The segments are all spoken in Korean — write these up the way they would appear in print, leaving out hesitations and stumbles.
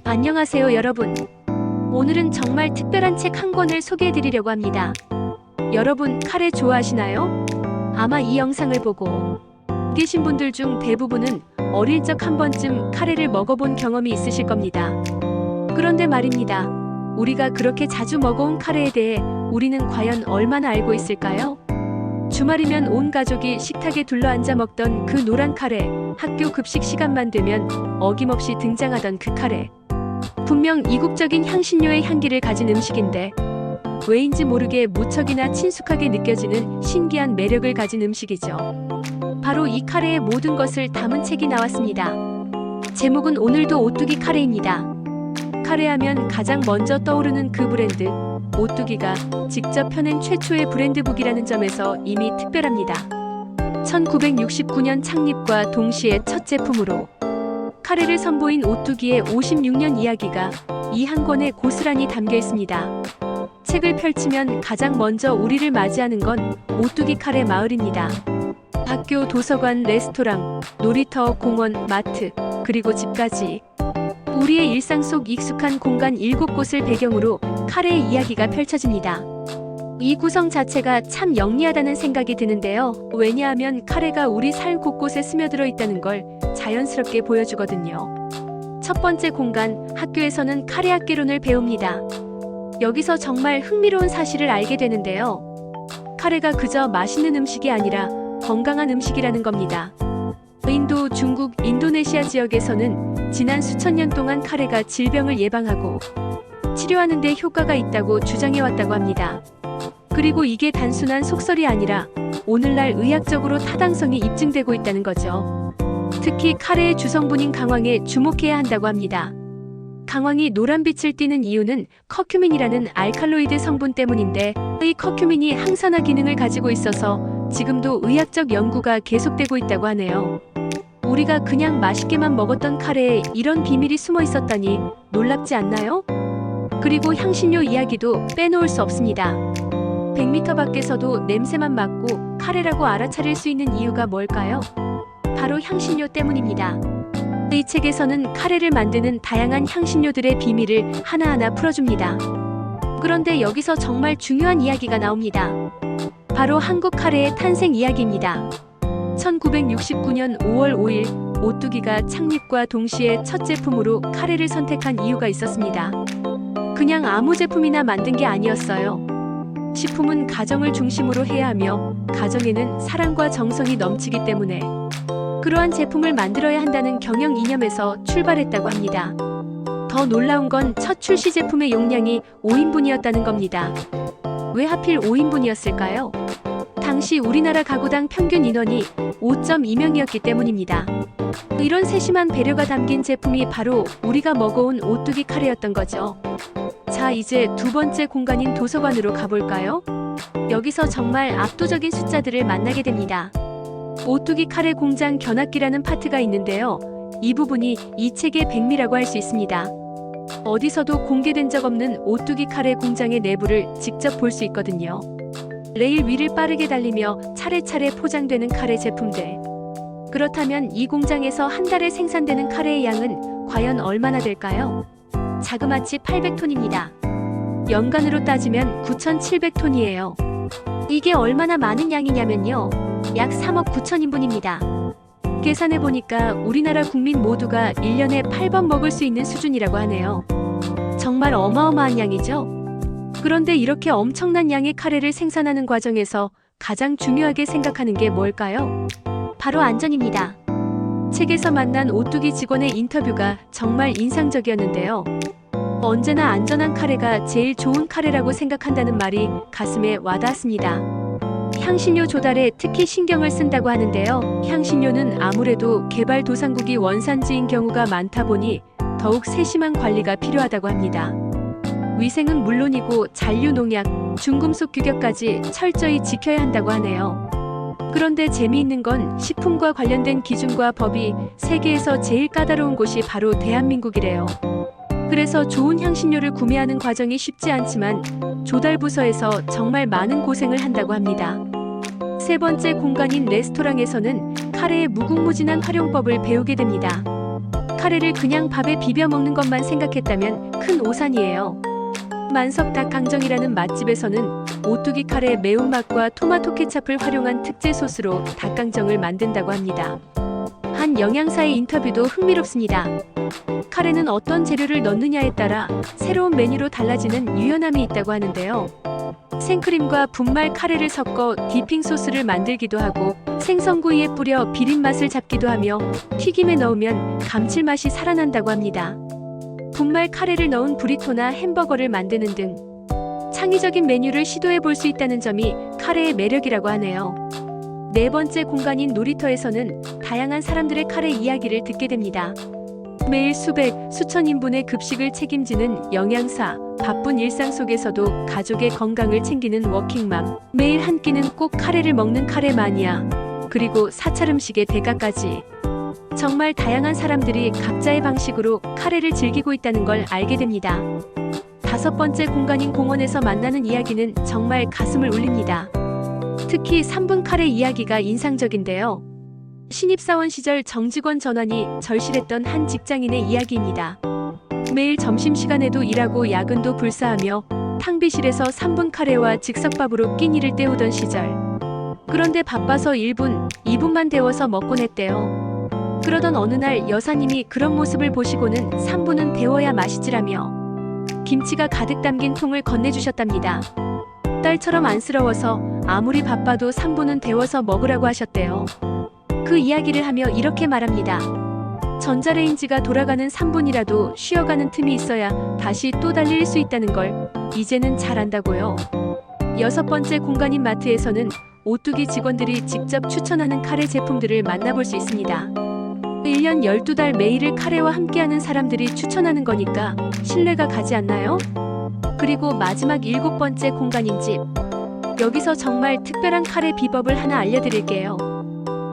안녕하세요 여러분. 오늘은 정말 특별한 책 한 권을 소개해드리려고 합니다. 여러분 카레 좋아하시나요? 아마 이 영상을 보고 계신 분들 중 대부분은 어릴 적 한 번쯤 카레를 먹어본 경험이 있으실 겁니다. 그런데 말입니다. 우리가 그렇게 자주 먹어온 카레에 대해 우리는 과연 얼마나 알고 있을까요? 주말이면 온 가족이 식탁에 둘러앉아 먹던 그 노란 카레, 학교 급식 시간만 되면 어김없이 등장하던 그 카레. 분명 이국적인 향신료의 향기를 가진 음식인데 왜인지 모르게 무척이나 친숙하게 느껴지는 신기한 매력을 가진 음식이죠. 바로 이 카레의 모든 것을 담은 책이 나왔습니다. 제목은 오늘도 오뚜기 카레입니다. 카레하면 가장 먼저 떠오르는 그 브랜드, 오뚜기가 직접 펴낸 최초의 브랜드북이라는 점에서 이미 특별합니다. 1969년 창립과 동시에 첫 제품으로 카레를 선보인 오뚜기의 56년 이야기가 이 한 권에 고스란히 담겨 있습니다. 책을 펼치면 가장 먼저 우리를 맞이하는 건 오뚜기 카레 마을입니다. 학교, 도서관, 레스토랑, 놀이터, 공원, 마트, 그리고 집까지 우리의 일상 속 익숙한 공간 7곳을 배경으로 카레의 이야기가 펼쳐집니다. 이 구성 자체가 참 영리하다는 생각이 드는데요. 왜냐하면 카레가 우리 삶 곳곳에 스며들어 있다는 걸 자연스럽게 보여주거든요. 첫 번째 공간, 학교에서는 카레 학개론을 배웁니다. 여기서 정말 흥미로운 사실을 알게 되는데요. 카레가 그저 맛있는 음식이 아니라 건강한 음식이라는 겁니다. 인도, 중국, 인도네시아 지역에서는 지난 수천 년 동안 카레가 질병을 예방하고 치료하는 데 효과가 있다고 주장해왔다고 합니다. 그리고 이게 단순한 속설이 아니라 오늘날 의학적으로 타당성이 입증되고 있다는 거죠. 특히 카레의 주성분인 강황에 주목해야 한다고 합니다. 강황이 노란빛을 띠는 이유는 커큐민이라는 알칼로이드 성분 때문인데 이 커큐민이 항산화 기능을 가지고 있어서 지금도 의학적 연구가 계속되고 있다고 하네요. 우리가 그냥 맛있게만 먹었던 카레에 이런 비밀이 숨어 있었다니 놀랍지 않나요? 그리고 향신료 이야기도 빼놓을 수 없습니다. 100m 밖에서도 냄새만 맡고 카레라고 알아차릴 수 있는 이유가 뭘까요? 바로 향신료 때문입니다. 이 책에서는 카레를 만드는 다양한 향신료들의 비밀을 하나하나 풀어줍니다. 그런데 여기서 정말 중요한 이야기가 나옵니다. 바로 한국 카레의 탄생 이야기입니다. 1969년 5월 5일 오뚜기가 창립과 동시에 첫 제품으로 카레를 선택한 이유가 있었습니다. 그냥 아무 제품이나 만든 게 아니었어요. 식품은 가정을 중심으로 해야 하며 가정에는 사랑과 정성이 넘치기 때문에 그러한 제품을 만들어야 한다는 경영 이념에서 출발했다고 합니다. 더 놀라운 건 첫 출시 제품의 용량이 5인분이었다는 겁니다. 왜 하필 5인분이었을까요? 당시 우리나라 가구당 평균 인원이 5.2명이었기 때문입니다. 이런 세심한 배려가 담긴 제품이 바로 우리가 먹어온 오뚜기 카레였던 거죠. 자, 이제 두 번째 공간인 도서관으로 가볼까요? 여기서 정말 압도적인 숫자들을 만나게 됩니다. 오뚜기 카레 공장 견학기라는 파트가 있는데요. 이 부분이 이 책의 백미라고 할 수 있습니다. 어디서도 공개된 적 없는 오뚜기 카레 공장의 내부를 직접 볼 수 있거든요. 레일 위를 빠르게 달리며 차례차례 포장되는 카레 제품들. 그렇다면 이 공장에서 한 달에 생산되는 카레의 양은 과연 얼마나 될까요? 자그마치 800톤입니다. 연간으로 따지면 9,700톤이에요. 이게 얼마나 많은 양이냐면요. 약 3억 9천인분입니다. 계산해보니까 우리나라 국민 모두가 1년에 8번 먹을 수 있는 수준이라고 하네요. 정말 어마어마한 양이죠? 그런데 이렇게 엄청난 양의 카레를 생산하는 과정에서 가장 중요하게 생각하는 게 뭘까요? 바로 안전입니다. 책에서 만난 오뚜기 직원의 인터뷰가 정말 인상적이었는데요. 언제나 안전한 카레가 제일 좋은 카레라고 생각한다는 말이 가슴에 와닿았습니다. 향신료 조달에 특히 신경을 쓴다고 하는데요. 향신료는 아무래도 개발도상국이 원산지인 경우가 많다 보니 더욱 세심한 관리가 필요하다고 합니다. 위생은 물론이고 잔류 농약, 중금속 규격까지 철저히 지켜야 한다고 하네요. 그런데 재미있는 건 식품과 관련된 기준과 법이 세계에서 제일 까다로운 곳이 바로 대한민국이래요. 그래서 좋은 향신료를 구매하는 과정이 쉽지 않지만 조달부서에서 정말 많은 고생을 한다고 합니다. 세 번째 공간인 레스토랑에서는 카레의 무궁무진한 활용법을 배우게 됩니다. 카레를 그냥 밥에 비벼 먹는 것만 생각했다면 큰 오산이에요. 만석 닭강정이라는 맛집에서는 오뚜기 카레 매운맛과 토마토 케첩을 활용한 특제 소스로 닭강정을 만든다고 합니다. 한 영양사의 인터뷰도 흥미롭습니다. 카레는 어떤 재료를 넣느냐에 따라 새로운 메뉴로 달라지는 유연함이 있다고 하는데요. 생크림과 분말 카레를 섞어 디핑 소스를 만들기도 하고 생선구이에 뿌려 비린맛을 잡기도 하며 튀김에 넣으면 감칠맛이 살아난다고 합니다. 분말 카레를 넣은 브리토나 햄버거를 만드는 등 창의적인 메뉴를 시도해 볼 수 있다는 점이 카레의 매력이라고 하네요. 네 번째 공간인 놀이터에서는 다양한 사람들의 카레 이야기를 듣게 됩니다. 매일 수백, 수천 인분의 급식을 책임지는 영양사, 바쁜 일상 속에서도 가족의 건강을 챙기는 워킹맘, 매일 한 끼는 꼭 카레를 먹는 카레 마니아, 그리고 사찰 음식의 대가까지. 정말 다양한 사람들이 각자의 방식으로 카레를 즐기고 있다는 걸 알게 됩니다. 다섯 번째 공간인 공원에서 만나는 이야기는 정말 가슴을 울립니다. 특히 3분 카레 이야기가 인상적인데요. 신입사원 시절 정직원 전환이 절실했던 한 직장인의 이야기입니다. 매일 점심시간에도 일하고 야근도 불사하며 탕비실에서 3분 카레와 즉석밥으로 끼니를 때우던 시절. 그런데 바빠서 1분, 2분만 데워서 먹곤 했대요. 그러던 어느 날 여사님이 그런 모습을 보시고는 3분은 데워야 맛있지라며 김치가 가득 담긴 통을 건네주셨답니다. 딸처럼 안쓰러워서 아무리 바빠도 3분은 데워서 먹으라고 하셨대요. 그 이야기를 하며 이렇게 말합니다. 전자레인지가 돌아가는 3분이라도 쉬어가는 틈이 있어야 다시 또 달릴 수 있다는 걸 이제는 잘 안다고요. 여섯 번째 공간인 마트에서는 오뚜기 직원들이 직접 추천하는 카레 제품들을 만나볼 수 있습니다. 1년 12달 매일을 카레와 함께하는 사람들이 추천하는 거니까 신뢰가 가지 않나요? 그리고 마지막 7번째 공간인 집. 여기서 정말 특별한 카레 비법을 하나 알려드릴게요.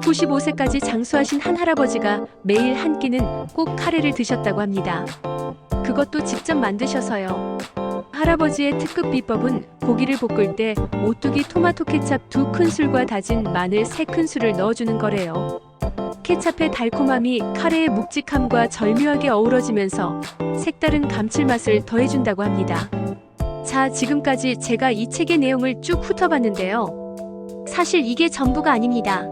95세까지 장수하신 한 할아버지가 매일 한 끼는 꼭 카레를 드셨다고 합니다. 그것도 직접 만드셔서요. 할아버지의 특급 비법은 고기를 볶을 때 오뚜기 토마토 케첩 2큰술과 다진 마늘 3큰술을 넣어주는 거래요. 케첩의 달콤함이 카레의 묵직함과 절묘하게 어우러지면서 색다른 감칠맛을 더해준다고 합니다. 자, 지금까지 제가 이 책의 내용을 쭉 훑어봤는데요. 사실 이게 전부가 아닙니다.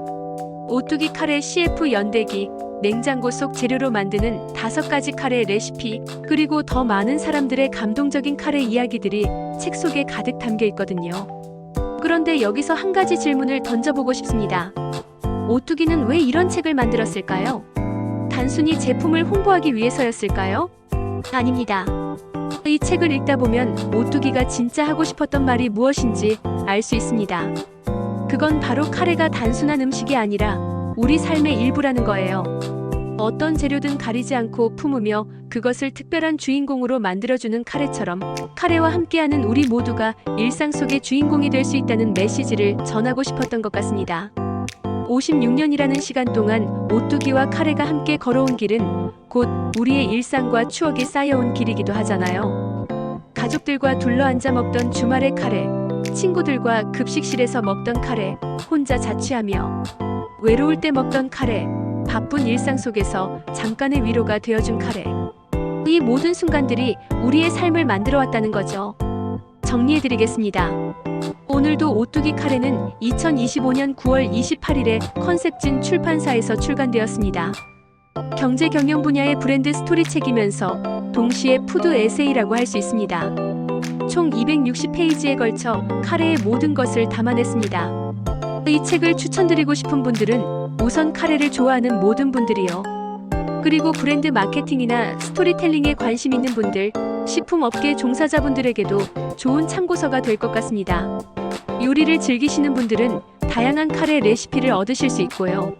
오뚜기 카레 CF 연대기, 냉장고 속 재료로 만드는 5가지 카레 레시피, 그리고 더 많은 사람들의 감동적인 카레 이야기들이 책 속에 가득 담겨 있거든요. 그런데 여기서 한 가지 질문을 던져보고 싶습니다. 오뚜기는 왜 이런 책을 만들었을까요? 단순히 제품을 홍보하기 위해서였을까요? 아닙니다. 이 책을 읽다 보면 오뚜기가 진짜 하고 싶었던 말이 무엇인지 알 수 있습니다. 그건 바로 카레가 단순한 음식이 아니라 우리 삶의 일부라는 거예요. 어떤 재료든 가리지 않고 품으며 그것을 특별한 주인공으로 만들어주는 카레처럼 카레와 함께하는 우리 모두가 일상 속의 주인공이 될 수 있다는 메시지를 전하고 싶었던 것 같습니다. 56년이라는 시간 동안 오뚜기와 카레가 함께 걸어온 길은 곧 우리의 일상과 추억이 쌓여온 길이기도 하잖아요. 가족들과 둘러앉아 먹던 주말의 카레, 친구들과 급식실에서 먹던 카레, 혼자 자취하며 외로울 때 먹던 카레, 바쁜 일상 속에서 잠깐의 위로가 되어준 카레. 이 모든 순간들이 우리의 삶을 만들어왔다는 거죠. 정리해드리겠습니다. 오늘도 오뚜기 카레는 2025년 9월 28일에 컨셉진 출판사에서 출간되었습니다. 경제 경영 분야의 브랜드 스토리책이면서 동시에 푸드 에세이라고 할 수 있습니다. 총 260페이지에 걸쳐 카레의 모든 것을 담아냈습니다. 이 책을 추천드리고 싶은 분들은 우선 카레를 좋아하는 모든 분들이요. 그리고 브랜드 마케팅이나 스토리텔링에 관심 있는 분들, 식품업계 종사자분들에게도 좋은 참고서가 될 것 같습니다. 요리를 즐기시는 분들은 다양한 카레 레시피를 얻으실 수 있고요.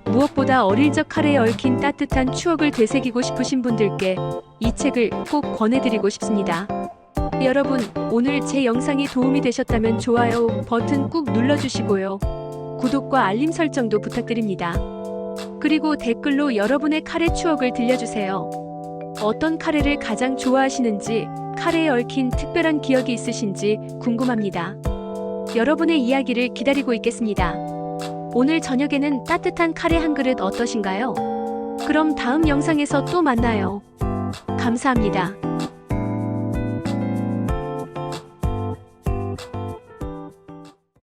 무엇보다 어릴 적 카레에 얽힌 따뜻한 추억을 되새기고 싶으신 분들께 이 책을 꼭 권해드리고 싶습니다. 여러분, 오늘 제 영상이 도움이 되셨다면 좋아요 버튼 꾹 눌러주시고요. 구독과 알림 설정도 부탁드립니다. 그리고 댓글로 여러분의 카레 추억을 들려주세요. 어떤 카레를 가장 좋아하시는지, 카레에 얽힌 특별한 기억이 있으신지 궁금합니다. 여러분의 이야기를 기다리고 있겠습니다. 오늘 저녁에는 따뜻한 카레 한 그릇 어떠신가요? 그럼 다음 영상에서 또 만나요. 감사합니다.